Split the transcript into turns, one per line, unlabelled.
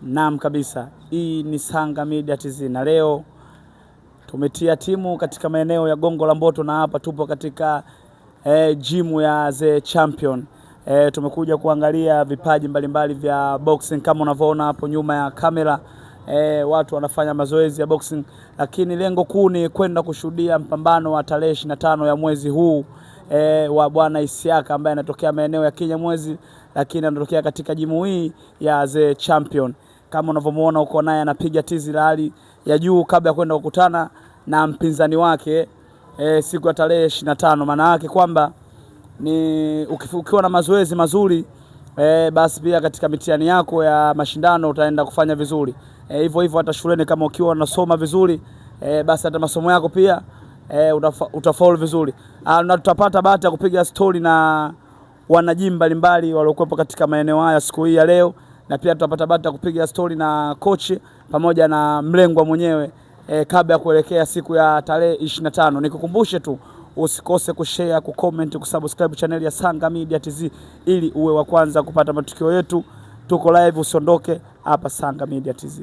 Naam kabisa, hii ni Sanga Media TZ na leo tumetia timu katika maeneo ya Gongo la Mboto na hapa tupo katika gym ya The Champion. Tumekuja kuangalia vipaji mbalimbali vya boxing kama unavyoona hapo nyuma ya kamera. Watu wanafanya mazoezi ya boxing, lakini lengo kuu ni kwenda kushuhudia mpambano wa tarehe 25 ya mwezi huu wa bwana Isiaka ambaye anatokea maeneo ya Kinyamwezi, lakini anatokea katika gym hii ya The Champion. Kama unavyomuona uko naye anapiga tizi la hali ya juu kabla ya kwenda kukutana na mpinzani wake siku ya tarehe 25. Maana yake kwamba ni ukiwa na mazoezi mazuri basi pia katika mitihani yako ya mashindano utaenda kufanya vizuri. Hivyo hivyo hata shuleni kama ukiwa unasoma vizuri basi hata masomo yako pia utafaulu vizuri. Na tutapata bahati ya kupiga story na wanajimba mbalimbali waliokuwepo katika maeneo haya siku hii ya leo, na pia tutapata bahati ya kupiga story na coach pamoja na mlengwa mwenyewe kabla ya kuelekea siku ya tarehe 25. Nikukumbushe tu usikose kushare, kucomment, kusubscribe channel ya Sanga Media TZ ili uwe wa kwanza kupata matukio yetu. Tuko live, usiondoke hapa Sanga Media TZ.